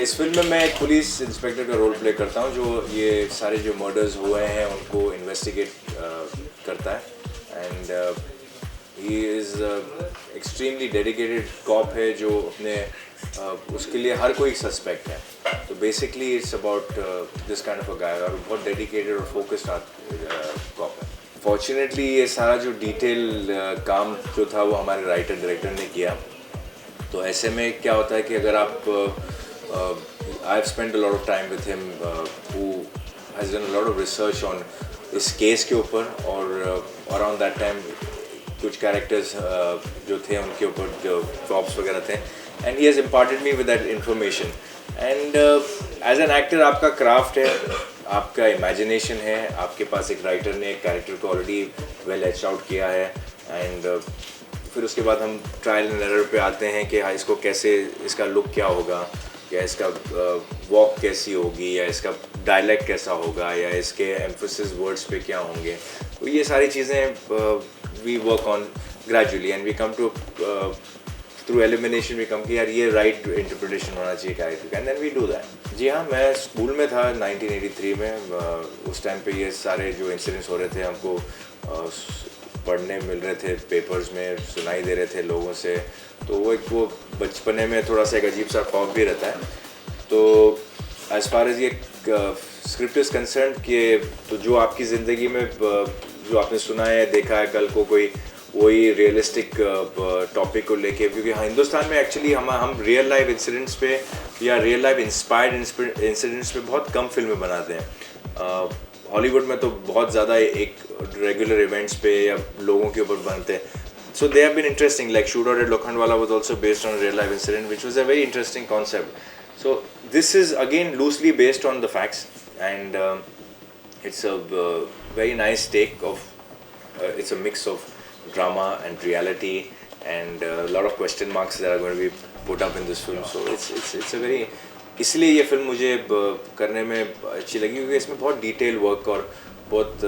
इस फिल्म में मैं एक पुलिस इंस्पेक्टर का रोल प्ले करता हूँ जो ये सारे जो मर्डर्स हुए हैं उनको इन्वेस्टिगेट करता है and he is extremely dedicated cop है जो अपने उसके लिए हर कोई सस्पेक्ट है। तो basically it's about this kind of a guy और बहुत डेडिकेटेड और फोकस्ड कॉप है। फॉर्चुनेटली ये सारा जो डिटेल काम जो था वो हमारे राइटर डायरेक्टर ने किया। तो ऐसे में क्या होता है कि अगर आप I have spend a lot of time with him who has done a lot of research on इस केस के ऊपर और अराउंड दैट टाइम कुछ कैरेक्टर्स जो थे उनके ऊपर जो प्रॉप्स वगैरह थे and he has imparted me with that information and as an actor आपका क्राफ्ट है, आपका इमेजिनेशन है, आपके पास एक राइटर ने एक कैरेक्टर को ऑलरेडी वेल एच आउट किया है एंड फिर उसके बाद हम ट्रायल एंड एरर पे आते हैं कि हाँ इसको कैसे, इसका लुक क्या होगा या इसका वॉक कैसी होगी या इसका डायलेक्ट कैसा होगा या इसके एम्फोसिस वर्ड्स पे क्या होंगे। तो ये सारी चीज़ें we work on gradually and we come to through elimination we come कि यार ये राइट इंटरप्रिटेशन होना चाहिए कैरेक्टर का and then we do that. जी हाँ, मैं स्कूल में था 1983 में, उस टाइम पे ये सारे जो इंसिडेंट्स हो रहे थे हमको पढ़ने मिल रहे थे, पेपर्स में सुनाई दे रहे थे लोगों से। तो वो बचपने में थोड़ा सा एक अजीब सा खौफ भी रहता है। तो एज़ फार एज़ ये स्क्रिप्ट इज़ कंसर्न कि तो जो आपकी ज़िंदगी में जो आपने सुना है देखा है कल को कोई वही रियलिस्टिक टॉपिक को लेके, क्योंकि हिंदुस्तान में एक्चुअली हम रियल लाइफ इंसिडेंट्स पे या रियल लाइफ इंस्पायर्ड इंसिडेंट्स पे बहुत कम फिल्में बनाते हैं। हॉलीवुड में तो बहुत ज़्यादा एक रेगुलर इवेंट्स पे या लोगों के ऊपर बनते हैं। So they have been interesting, like shooter at Lokhandwala was also based on real life incident which was a very interesting concept. So this is again loosely based on the facts and it's a very nice take off it's a mix of drama and reality and a lot of question marks that are going to be put up in this film. So it's a very, इसलिए ये film मुझे करने में अच्छी लगी क्योंकि इसमें बहुत डिटेल वर्क और बहुत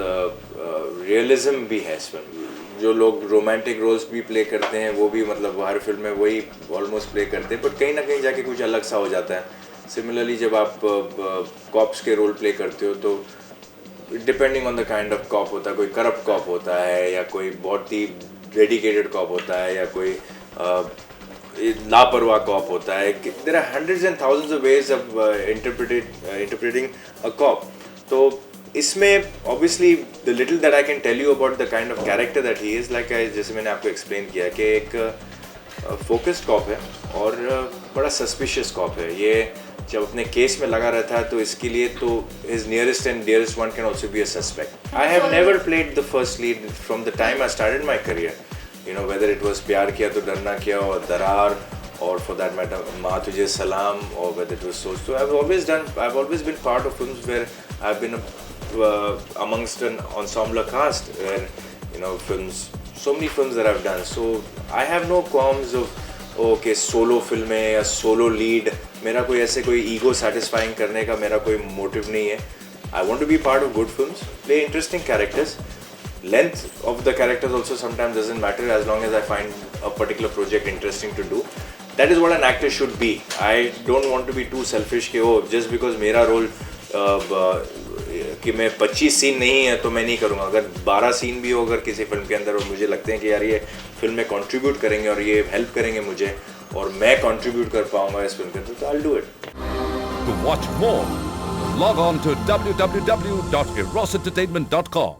रियलिज्म भी है इस फिल्म। जो लोग रोमांटिक रोल्स भी प्ले करते हैं वो भी मतलब हर फिल्म में वही ऑलमोस्ट प्ले करते हैं, बट कहीं ना कहीं जाके कुछ अलग सा हो जाता है। सिमिलरली जब आप कॉप्स के रोल प्ले करते हो तो depending on the kind of cop होता है, कोई करप्ट कॉप होता है या कोई बहुत ही डेडिकेटेड कॉप होता है या कोई लापरवाह कॉप होता है। There are hundreds and thousands of ways of interpreting a cop. तो इसमें obviously the little that I can tell you about the kind of character that he is, like जैसे मैंने आपको एक्सप्लेन किया कि एक फोकस्ड कॉप है और बड़ा सस्पिशियस कॉप है। ये जब अपने केस में लगा रहता है तो इसके लिए तो his nearest and dearest one can also be a suspect. I have never played the first lead from the time I started my career, you know, whether it was प्यार किया तो डरना किया और दरार और फॉर दैट मैटर माँ तुझे सलाम और वेदर इट वॉज सोच। तो I have always been part of films where I have been amongst an ensemble cast where, you know, so many films that I've done. So I have no qualms of okay solo film है या solo lead, मेरा कोई ऐसे कोई ego satisfying करने का मेरा कोई मोटिव नहीं है। I want to be part of good films, play interesting characters. Length of the characters also sometimes doesn't matter as long as I find a particular project interesting to do. That is what an actor should be. I don't want to be too selfish कि ओ just because मेरा role कि मैं 25 scene नहीं है तो मैं नहीं करूँगा। अगर 12 सीन भी हो अगर किसी फिल्म के अंदर और मुझे लगते हैं कि यार ये फिल्म में कंट्रीब्यूट करेंगे और ये हेल्प करेंगे मुझे और मैं कंट्रीब्यूट कर पाऊंगा इस फिल्म के अंदर, तो I will do it. To watch more, log on to www.erosentertainment.com.